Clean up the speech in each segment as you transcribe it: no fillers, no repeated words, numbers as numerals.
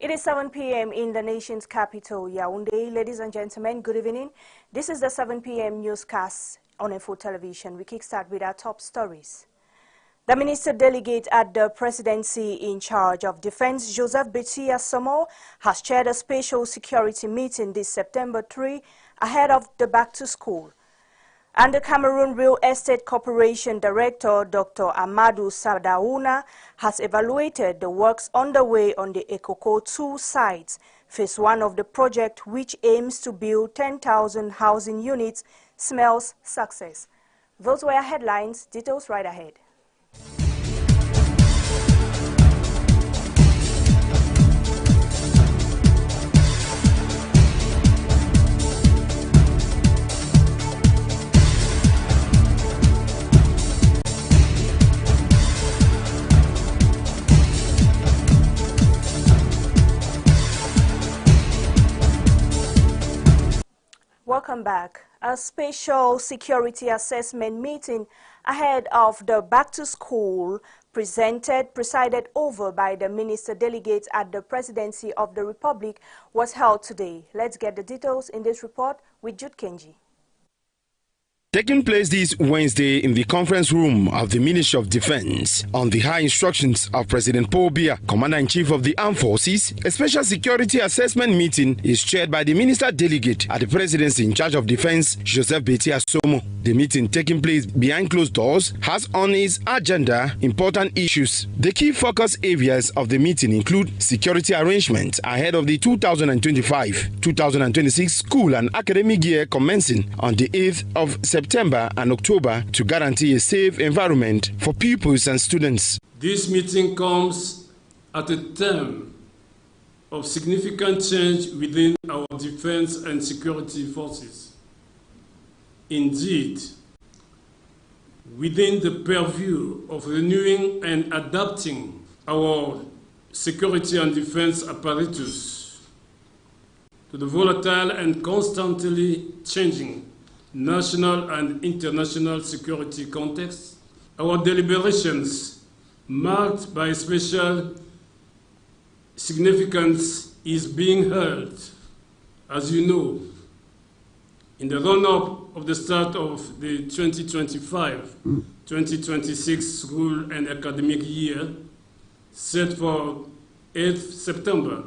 It is 7 p.m. in the nation's capital, Yaoundé. Ladies and gentlemen, good evening. This is the 7 p.m. newscast on Info Television. We kickstart with our top stories. The Minister Delegate at the Presidency in charge of Defense, Joseph Betia Samo, has chaired a special security meeting this September 3 ahead of the back to school. And the Cameroon Real Estate Corporation Director, Dr. Amadou Sadaouna, has evaluated the works underway on the Ekoko 2 site, phase 1 of the project, which aims to build 10,000 housing units, smells success. Those were headlines. Details right ahead. Welcome back. A special security assessment meeting ahead of the back to school presided over by the Minister Delegate at the Presidency of the Republic was held today. Let's get the details in this report with Jude Kenji. Taking place this Wednesday in the conference room of the Ministry of Defense, on the high instructions of President Paul Biya, Commander-in-Chief of the Armed Forces, a special security assessment meeting is chaired by the Minister Delegate at the Presidency in charge of Defense, Joseph Betia Samo. The meeting, taking place behind closed doors, has on its agenda important issues. The key focus areas of the meeting include security arrangements ahead of the 2025-2026 school and academic year commencing on the 8th of September and October to guarantee a safe environment for pupils and students. This meeting comes at a time of significant change within our defense and security forces. Indeed, within the purview of renewing and adapting our security and defense apparatus to the volatile and constantly changing national and international security context, our deliberations, marked by special significance, is being held, as you know, in the run-up of the start of the 2025-2026 school and academic year, set for 8th September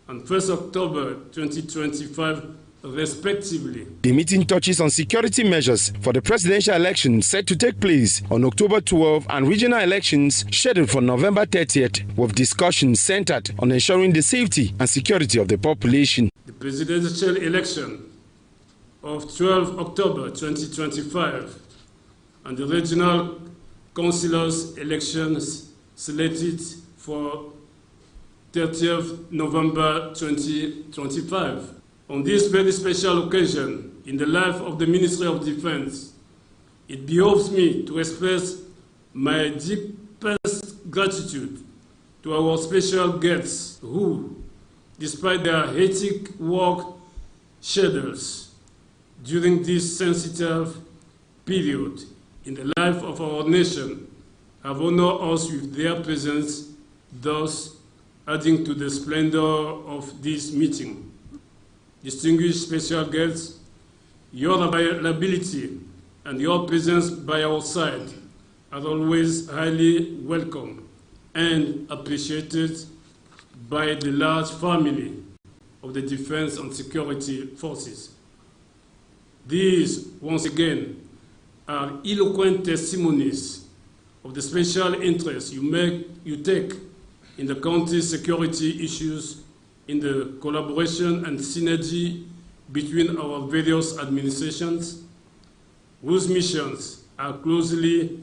and 1st October 2025, respectively. The meeting touches on security measures for the presidential election set to take place on October 12 and regional elections scheduled for November 30th, with discussions centered on ensuring the safety and security of the population. The presidential election of 12 October 2025 and the regional councillors' elections slated for 30th November 2025. On this very special occasion in the life of the Ministry of Defense, it behoves me to express my deepest gratitude to our special guests who, despite their hectic work schedules during this sensitive period in the life of our nation, have honored us with their presence, thus adding to the splendor of this meeting. Distinguished special guests, your availability and your presence by our side are always highly welcome and appreciated by the large family of the Defense and Security Forces. These, once again, are eloquent testimonies of the special interest you take in the country's security issues, in the collaboration and synergy between our various administrations, whose missions are closely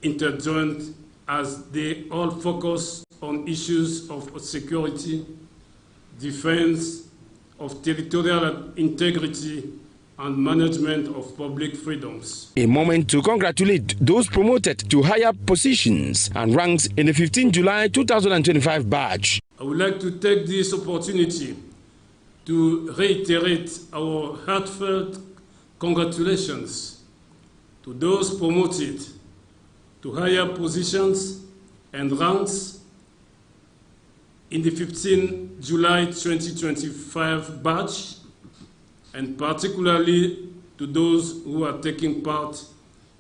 interjoined as they all focus on issues of security, defense, of territorial integrity, and management of public freedoms. A moment to congratulate those promoted to higher positions and ranks in the 15 July 2025 batch. I would like to take this opportunity to reiterate our heartfelt congratulations to those promoted to higher positions and ranks in the 15 July 2025 batch, and particularly to those who are taking part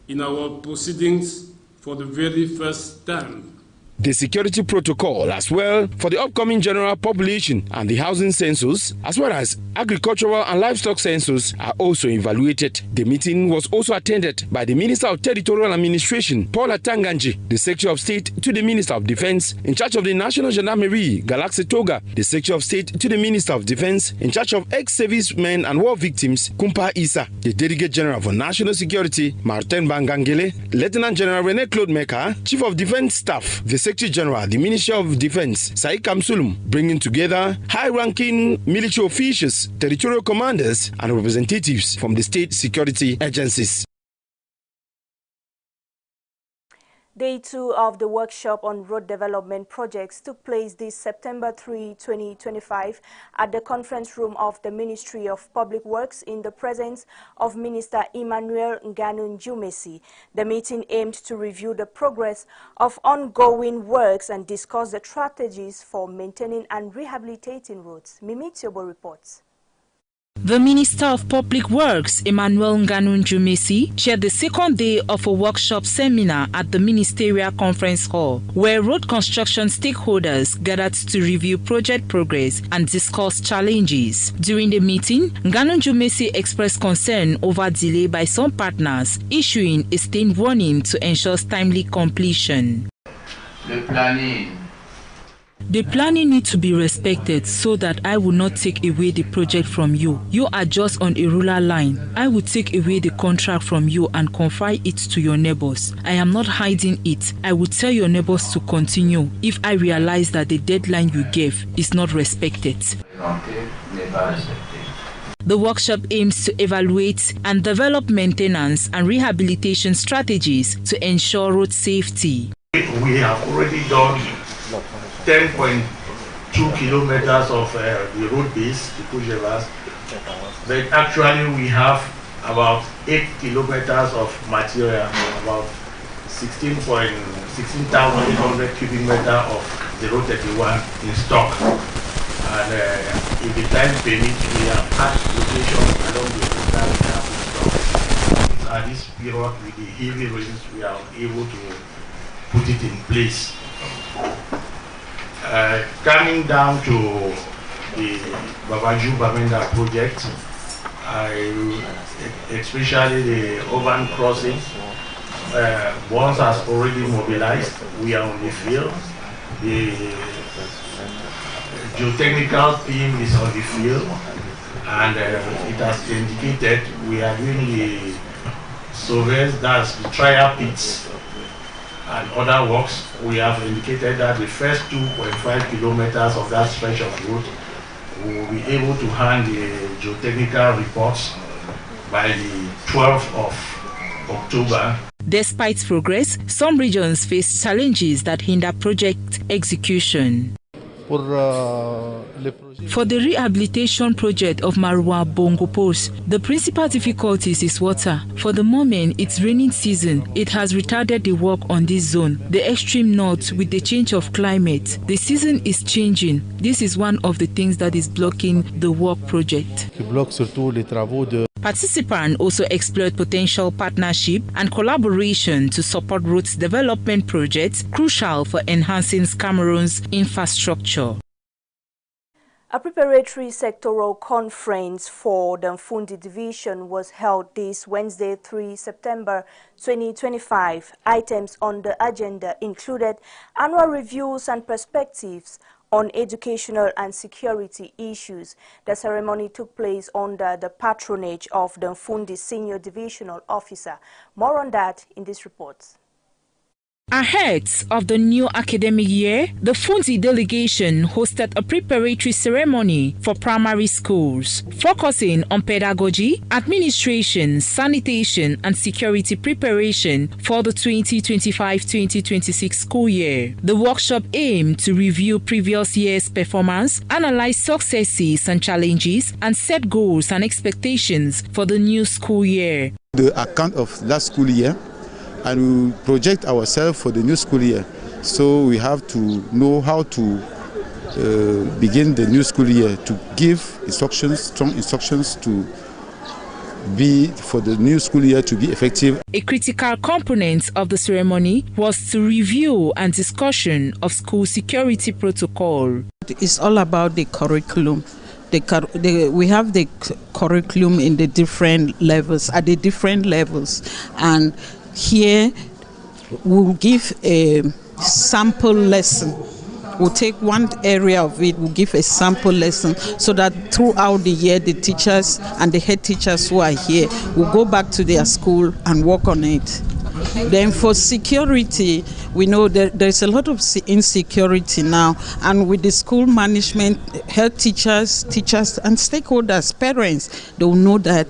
in our proceedings for the very first time. The security protocol as well for the upcoming general population and the housing census, as well as agricultural and livestock census, are also evaluated. The meeting was also attended by the Minister of Territorial Administration, Paula Tanganji, the Secretary of State to the Minister of Defense in charge of the National Gendarmerie, Galaxy Toga, the Secretary of State to the Minister of Defense in charge of ex-servicemen and war victims, Kumpa Isa, the Delegate General for National Security, Martin Bangangele, Lieutenant General René Claude Meka, Chief of Defense Staff, the Secretary General, the Ministry of Defense, Saik Kamsulum, bringing together high-ranking military officials, territorial commanders, and representatives from the state security agencies. Day 2 of the workshop on road development projects took place this September 3, 2025 at the conference room of the Ministry of Public Works in the presence of Minister Emmanuel Ngannou-Djumesi. The meeting aimed to review the progress of ongoing works and discuss the strategies for maintaining and rehabilitating roads. Mimi Tiobo reports. The Minister of Public Works, Emmanuel Ngannou-Djumesi, chaired the second day of a workshop seminar at the Ministerial Conference Hall, where road construction stakeholders gathered to review project progress and discuss challenges. During the meeting, Ngannou-Djumesi expressed concern over delay by some partners, issuing a stern warning to ensure timely completion. The planning needs to be respected so that I will not take away the project from you. You are just on a rural line. I will take away the contract from you and confide it to your neighbors. I am not hiding it. I will tell your neighbors to continue if I realize that the deadline you gave is not respected. The workshop aims to evaluate and develop maintenance and rehabilitation strategies to ensure road safety. We have already done 10.2 kilometers of the road base, the Kujevas, but actually we have about 8 kilometers of material, about 16,800 cubic meters of 031 in stock. And if the time permits, we have had locations along the road that we have in stock. At this period, with the heavy rains, we are able to put it in place. Coming down to the Babaju Bamenda project, especially the urban crossing, once has already mobilized. We are on the field. The geotechnical team is on the field, and it has indicated we are doing the surveys, that's the trial pits and other works. We have indicated that the first 2.5 kilometers of that stretch of road we will be able to hand the geotechnical reports by the 12th of October. Despite progress, some regions face challenges that hinder project execution. For the rehabilitation project of Marwa Bongo Post, the principal difficulties is water. For the moment, it's raining season. It has retarded the work on this zone. The extreme north, with the change of climate, the season is changing. This is one of the things that is blocking the work project. Participants also explored potential partnership and collaboration to support roads development projects crucial for enhancing Cameroon's infrastructure. A preparatory sectoral conference for the Mfundi division was held this Wednesday, 3 September 2025. Items on the agenda included annual reviews and perspectives on educational and security issues. The ceremony took place under the patronage of the Mfundi Senior Divisional Officer. More on that in this report. Ahead of the new academic year, the Mfundi delegation hosted a preparatory ceremony for primary schools, focusing on pedagogy, administration, sanitation, and security preparation for the 2025-2026 school year. The workshop aimed to review previous year's performance, analyze successes and challenges, and set goals and expectations for the new school year. The account of last school year, and we project ourselves for the new school year. So we have to know how to begin the new school year, to give instructions, strong instructions for the new school year to be effective. A critical component of the ceremony was the review and discussion of school security protocol. It's all about the curriculum. We have the curriculum in the different levels, and here we'll give a sample lesson. We'll take one area of it, we'll give a sample lesson, so that throughout the year the teachers and the head teachers who are here will go back to their school and work on it. Then for security, we know that there's a lot of insecurity now, and with the school management, head teachers and stakeholders, parents, they will know that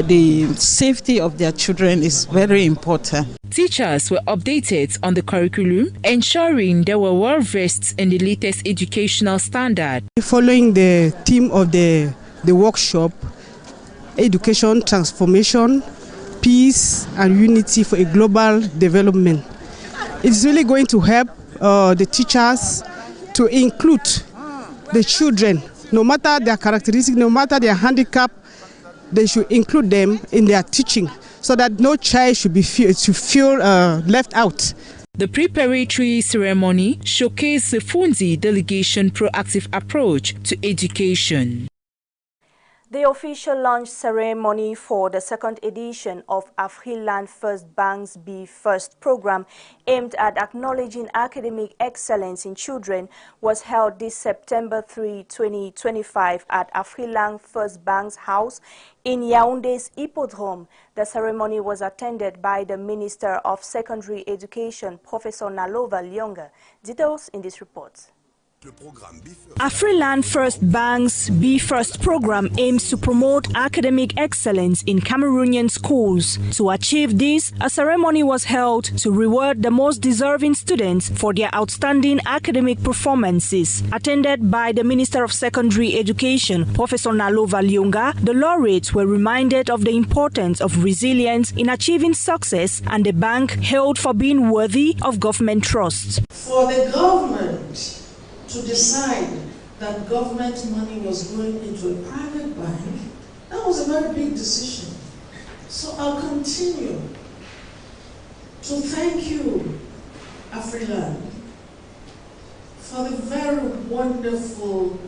the safety of their children is very important. Teachers were updated on the curriculum, ensuring they were well versed in the latest educational standard. Following the theme of the workshop, education transformation, peace and unity for a global development. It's really going to help the teachers to include the children, no matter their characteristics, no matter their handicap. They should include them in their teaching, so that no child should feel left out. The preparatory ceremony showcased the Funzi delegation proactive approach to education. The official launch ceremony for the second edition of Afriland First Bank's Be First program, aimed at acknowledging academic excellence in children, was held this September 3, 2025 at Afriland First Bank's house in Yaoundé's Hippodrome. The ceremony was attended by the Minister of Secondary Education, Professor Nalova Lyonga. Details in this report. Afriland First Bank's Be First program aims to promote academic excellence in Cameroonian schools. To achieve this, a ceremony was held to reward the most deserving students for their outstanding academic performances. Attended by the Minister of Secondary Education, Professor Nalova Lyonga, the laureates were reminded of the importance of resilience in achieving success, and the bank hailed for being worthy of government trust. For the government to decide that government money was going into a private bank, that was a very big decision. So I'll continue to thank you, Afriland, for the very wonderful,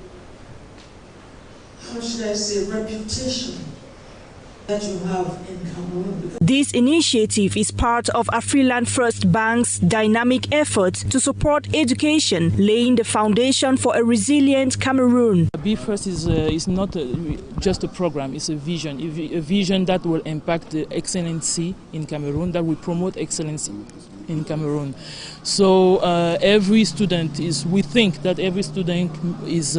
how should I say, reputation that you have in Cameroon. This initiative is part of Afriland First Bank's dynamic effort to support education, laying the foundation for a resilient Cameroon. Be First is not just a program, it's a vision that will impact the excellency in Cameroon, that will promote excellence in Cameroon. So every student we think that every student is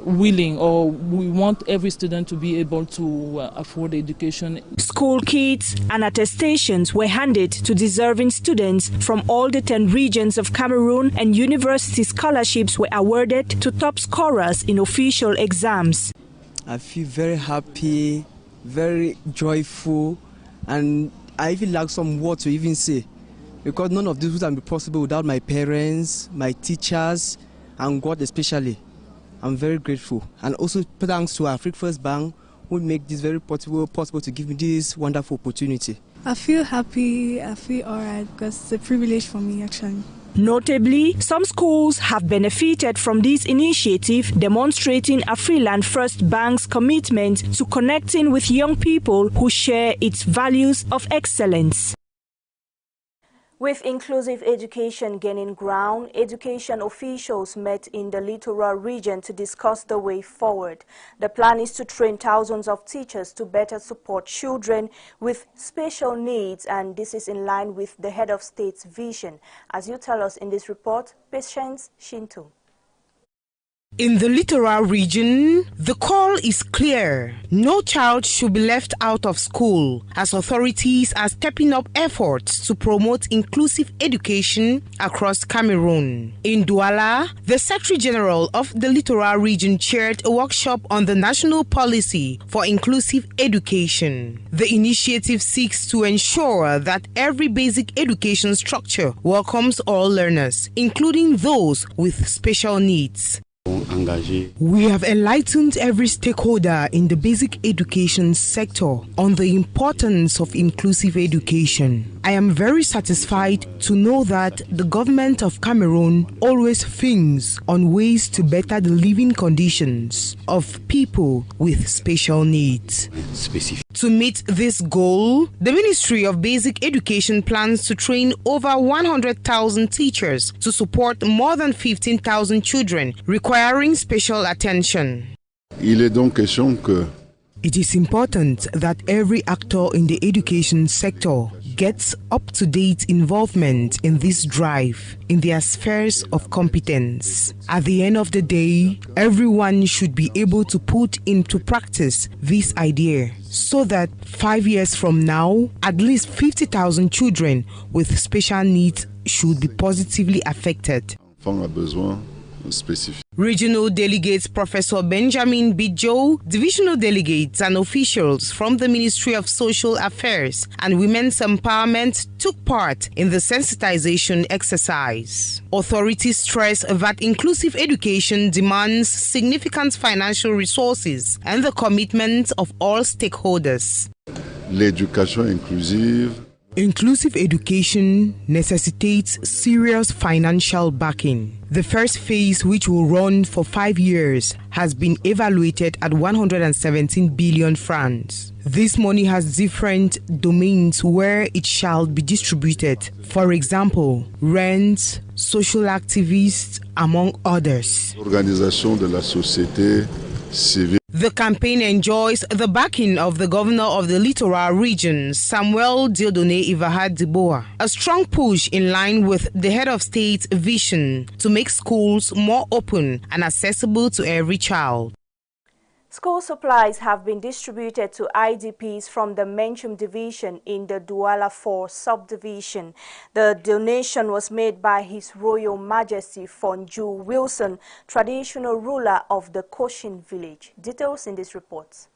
willing, or we want every student to be able to afford education. School kits and attestations were handed to deserving students from all the 10 regions of Cameroon, and university scholarships were awarded to top scorers in official exams. I feel very happy, very joyful, and I even lack some words to even say, because none of this would have been possible without my parents, my teachers, and God especially. I'm very grateful, and also thanks to Afriland First Bank who make this very possible to give me this wonderful opportunity. I feel happy, I feel alright, because it's a privilege for me actually. Notably, some schools have benefited from this initiative, demonstrating Afriland First Bank's commitment to connecting with young people who share its values of excellence. With inclusive education gaining ground, education officials met in the littoral region to discuss the way forward. The plan is to train thousands of teachers to better support children with special needs, and this is in line with the head of state's vision. As you tell us in this report, Patience Shinto. In the littoral region, the call is clear. No child should be left out of school, as authorities are stepping up efforts to promote inclusive education across Cameroon. In Douala, the Secretary General of the littoral region chaired a workshop on the national policy for inclusive education. The initiative seeks to ensure that every basic education structure welcomes all learners, including those with special needs. We have enlightened every stakeholder in the basic education sector on the importance of inclusive education. I am very satisfied to know that the government of Cameroon always thinks on ways to better the living conditions of people with special needs. To meet this goal, the Ministry of Basic Education plans to train over 100,000 teachers to support more than 15,000 children requiring special attention. It is important that every actor in the education sector gets up-to-date involvement in this drive in their spheres of competence. At the end of the day, everyone should be able to put into practice this idea so that 5 years from now, at least 50,000 children with special needs should be positively affected. Regional delegates Professor Benjamin Bidjo, divisional delegates and officials from the Ministry of Social Affairs and Women's Empowerment took part in the sensitization exercise. Authorities stress that inclusive education demands significant financial resources and the commitment of all stakeholders. Inclusive education necessitates serious financial backing. The first phase, which will run for 5 years, has been evaluated at 117 billion francs. This money has different domains where it shall be distributed. For example, rent, social activists, among others. Organisation de la société civile. The campaign enjoys the backing of the governor of the littoral region, Samuel Dieudonné Ivahad Diboa, a strong push in line with the head of state's vision to make schools more open and accessible to every child. School supplies have been distributed to IDPs from the Menchum division in the Douala 4 subdivision. The donation was made by His Royal Majesty Fonju Wilson, traditional ruler of the Koshin village. Details in this report.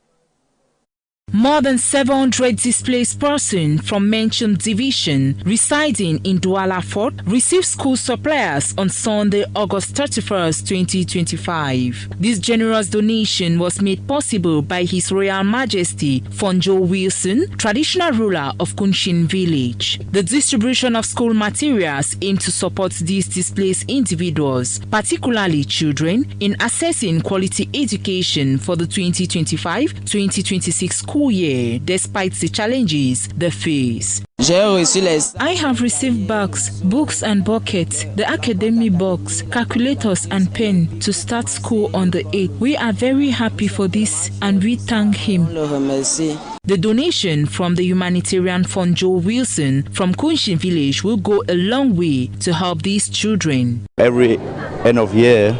More than 700 displaced persons from Menchum Division residing in Douala Fort received school supplies on Sunday, August 31st, 2025. This generous donation was made possible by His Royal Majesty Fonjo Wilson, traditional ruler of Kunshin village. The distribution of school materials aimed to support these displaced individuals, particularly children, in accessing quality education for the 2025-2026 school year, despite the challenges they face. I have received bags, books and buckets, the academic box, calculators and pen to start school on the 8th. We are very happy for this and we thank him. The donation from the humanitarian fund Joe Wilson from Kunshin village will go a long way to help these children. Every end of year,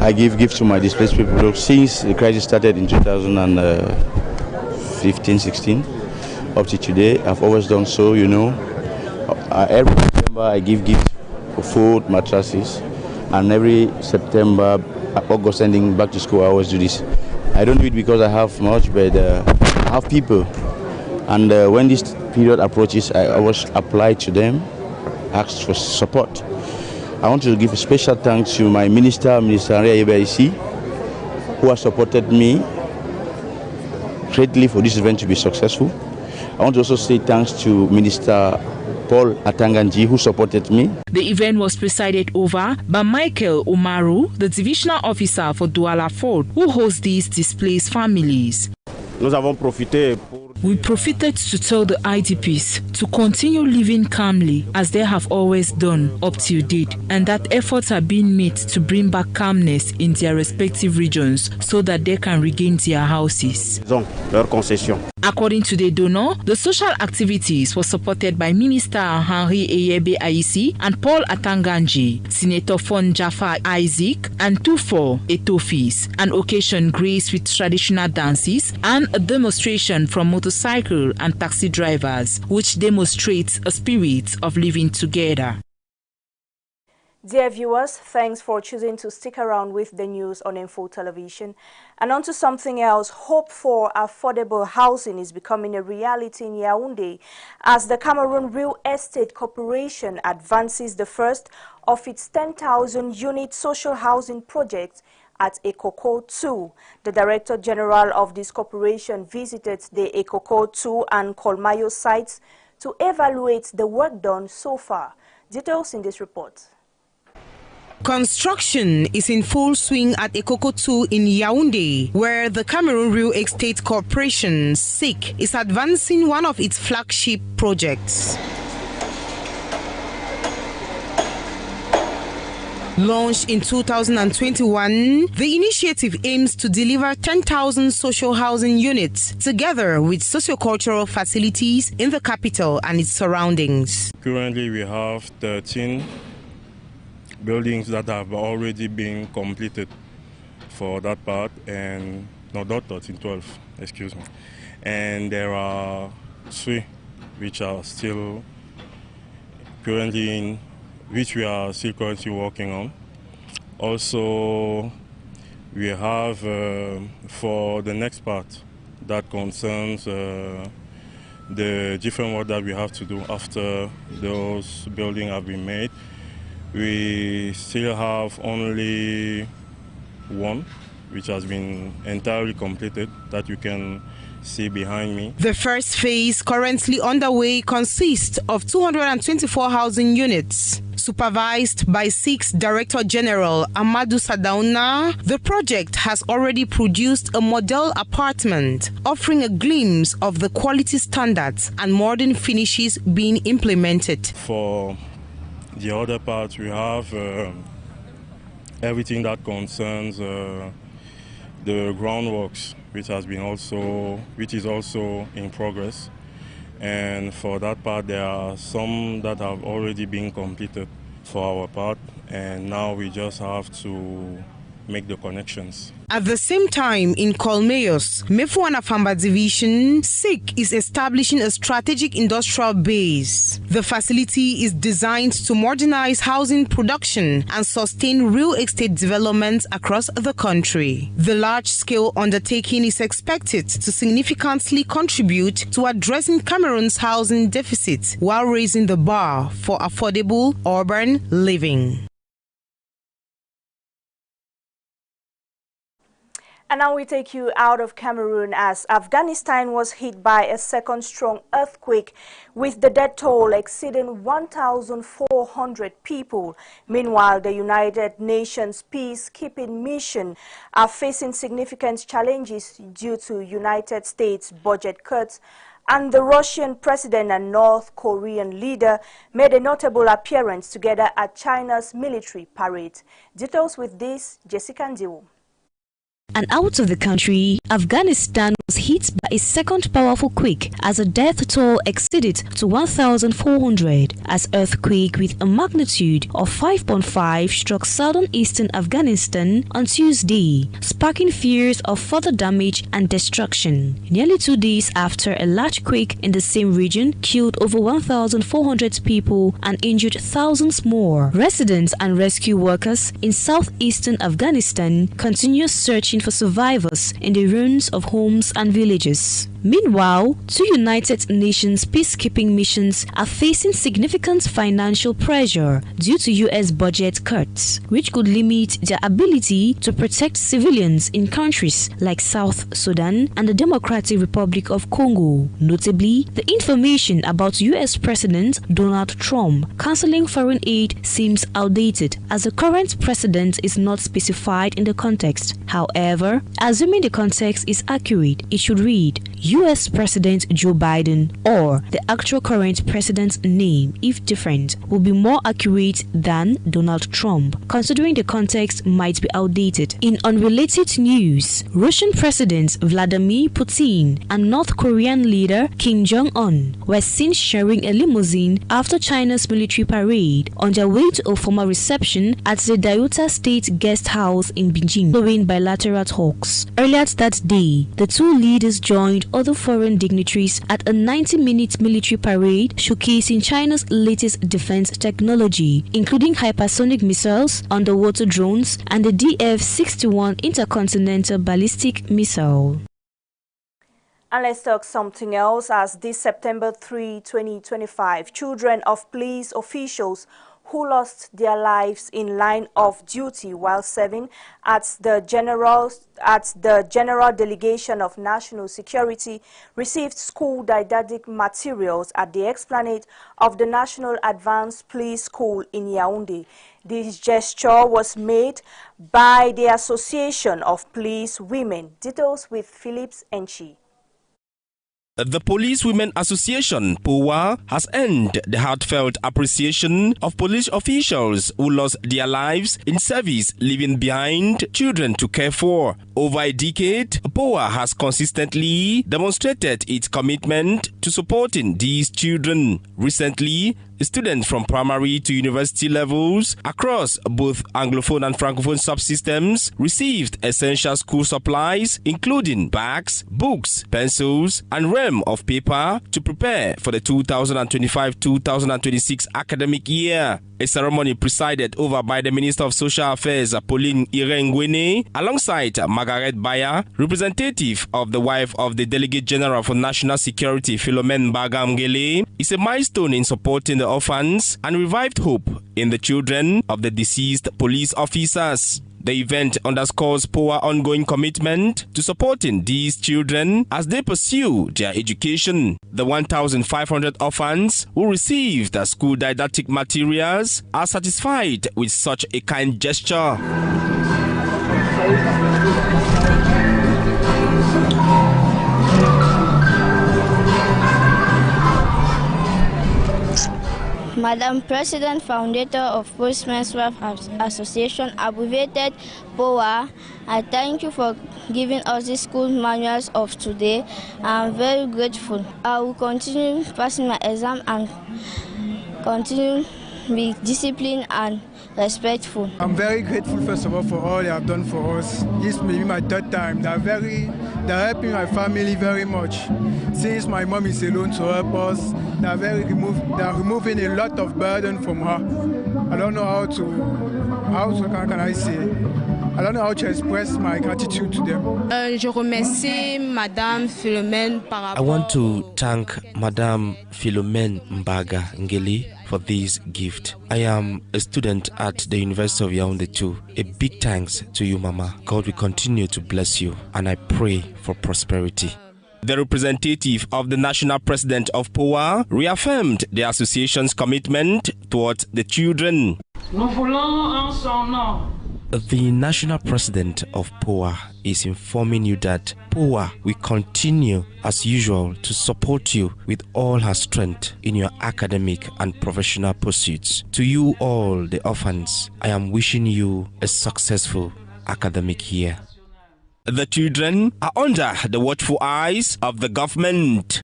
I give gifts to my displaced people. Since the crisis started in 2015-16 up to today, I've always done so, you know. Every September I give gifts for food, mattresses, and every September, August ending back to school, I always do this. I don't do it because I have much, but I have people. And when this period approaches, I always apply to them, ask for support. I want to give a special thanks to my Minister Ria Ebaisi, who has supported me greatly for this event to be successful. I want to also say thanks to Minister Paul Atanganji, who supported me. The event was presided over by Michael Umaru, the divisional officer for Douala Fort, who hosts these displaced families. We profited to tell the IDPs to continue living calmly as they have always done up till date, and that efforts are being made to bring back calmness in their respective regions so that they can regain their houses. According to the donor, the social activities were supported by Minister Henry Eyebe Aisi and Paul Atanganji, Senator Fon Jaffa Isaac, and Tufo Etofis, an occasion graced with traditional dances and a demonstration from motorcycle and taxi drivers, which demonstrates a spirit of living together. Dear viewers, thanks for choosing to stick around with the news on Info Television. And on to something else, hope for affordable housing is becoming a reality in Yaoundé as the Cameroon Real Estate Corporation advances the first of its 10,000 unit social housing project at Ekoko 2. The Director General of this corporation visited the Ekoko 2 and Kolmayo sites to evaluate the work done so far. Details in this report. Construction is in full swing at Ekoko 2 in Yaoundé, where the Cameroon Real Estate Corporation, SIC, is advancing one of its flagship projects. Launched in 2021, the initiative aims to deliver 10,000 social housing units together with sociocultural facilities in the capital and its surroundings. Currently, we have 13 buildings that have already been completed for that part, and no, not 13, 12, excuse me. And there are 3 which are still currently which we are still currently working on. Also, we have for the next part that concerns the different work that we have to do after those buildings have been made. We still have only one which has been entirely completed that you can see behind me. The first phase currently underway consists of 224 housing units. Supervised by SIC's Director General Amadou Sadauna, the project has already produced a model apartment offering a glimpse of the quality standards and modern finishes being implemented. For the other part, we have everything that concerns the groundworks, which is also in progress. And for that part, there are some that have already been completed for our part, and now we just have to make the connections. At the same time, in Kolmayos, Mefuana Famba Division, SIC is establishing a strategic industrial base. The facility is designed to modernize housing production and sustain real estate development across the country. The large-scale undertaking is expected to significantly contribute to addressing Cameroon's housing deficit while raising the bar for affordable urban living. And now we take you out of Cameroon as Afghanistan was hit by a second strong earthquake with the death toll exceeding 1,400 people. Meanwhile, the United Nations peacekeeping mission are facing significant challenges due to United States budget cuts, and the Russian president and North Korean leader made a notable appearance together at China's military parade. Details with this, Jessica Ndiwo. And out of the country, Afghanistan was hit by a second powerful quake as the death toll exceeded to 1,400 as earthquake with a magnitude of 5.5 struck southern eastern Afghanistan on Tuesday, sparking fears of further damage and destruction. Nearly 2 days after a large quake in the same region killed over 1,400 people and injured thousands more, residents and rescue workers in southeastern Afghanistan continue searching for survivors in the ruins of homes and villages. Meanwhile, 2 United Nations peacekeeping missions are facing significant financial pressure due to U.S. budget cuts, which could limit their ability to protect civilians in countries like South Sudan and the Democratic Republic of Congo. Notably, the information about U.S. President Donald Trump cancelling foreign aid seems outdated as the current president is not specified in the context. However, assuming the context is accurate, it should read, US President Joe Biden or the actual current president's name, if different, will be more accurate than Donald Trump, considering the context might be outdated. In unrelated news, Russian President Vladimir Putin and North Korean leader Kim Jong-un were seen sharing a limousine after China's military parade on their way to a formal reception at the Delta State Guest House in Beijing, following bilateral talks. Earlier that day, the two leaders joined other foreign dignitaries at a 90-minute military parade showcasing China's latest defense technology, including hypersonic missiles, underwater drones, and the DF-61 intercontinental ballistic missile. And let's talk something else. As this September 3, 2025, children of police officials who lost their lives in line of duty while serving at the General Delegation of National Security received school didactic materials at the explanade of the National Advanced Police School in Yaoundé. This gesture was made by the Association of Police Women. Details with Phillips Enchi. The Police Women Association, POWA, has earned the heartfelt appreciation of police officials who lost their lives in service, leaving behind children to care for. Over a decade, POWA has consistently demonstrated its commitment to supporting these children. Recently, students from primary to university levels across both Anglophone and Francophone subsystems received essential school supplies, including bags, books, pencils, and realm of paper to prepare for the 2025-2026 academic year. A ceremony presided over by the Minister of Social Affairs, Pauline Irengwene, alongside Margaret Baya, representative of the wife of the Delegate General for National Security, Philomène Mbaga, is a milestone in supporting the orphans and revived hope in the children of the deceased police officers. The event underscores POWA's ongoing commitment to supporting these children as they pursue their education. The 1,500 orphans who received the school didactic materials are satisfied with such a kind gesture. Madam President, founder of Postmen's Welfare Association, abbreviated POWA, I thank you for giving us the school manuals of today. I'm very grateful. I will continue passing my exam and continue be disciplined and respectful. I'm very grateful, first of all, for all they have done for us. This may be my third time. They're helping my family very much. Since my mom is alone to help us, they're removing a lot of burden from her. I don't know how can I say? I don't know how to express my gratitude to them. Je remercie Madame Philomène par rapport. I want to thank Madame Philomène Mbaga Ngeli for this gift. I am a student at the University of Yaoundé too. A big thanks to you, Mama. God will continue to bless you, and I pray for prosperity. The representative of the national president of POWA reaffirmed the association's commitment towards the children. The national president of POWA is informing you that POWA will continue as usual to support you with all her strength in your academic and professional pursuits. To you all, the orphans, I am wishing you a successful academic year. The children are under the watchful eyes of the government.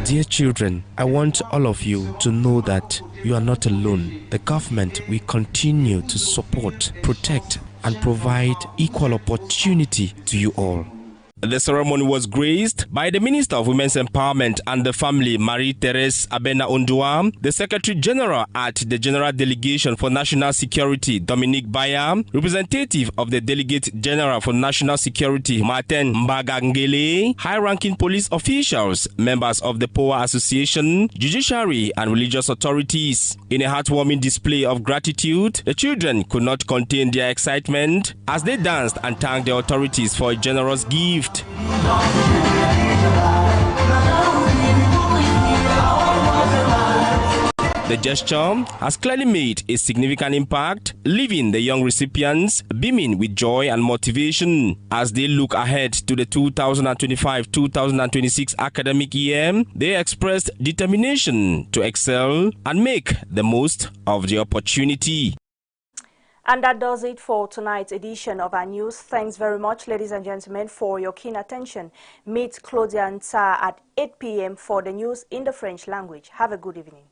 Dear children, I want all of you to know that you are not alone. The government will continue to support, protect, and provide equal opportunity to you all. The ceremony was graced by the Minister of Women's Empowerment and the Family, Marie-Thérèse Abena Ondua, the Secretary General at the General Delegation for National Security, Dominique Baya, representative of the Delegate General for National Security, Martin Mbagangele, high-ranking police officials, members of the POWA Association, judiciary, and religious authorities. In a heartwarming display of gratitude, the children could not contain their excitement as they danced and thanked the authorities for a generous gift. The The gesture has clearly made a significant impact, leaving the young recipients beaming with joy and motivation. As they look ahead to the 2025-2026 academic year, they expressed determination to excel and make the most of the opportunity. And that does it for tonight's edition of our news. Thanks very much, ladies and gentlemen, for your keen attention. Meet Claudia and Tsar at 8 p.m. for the news in the French language. Have a good evening.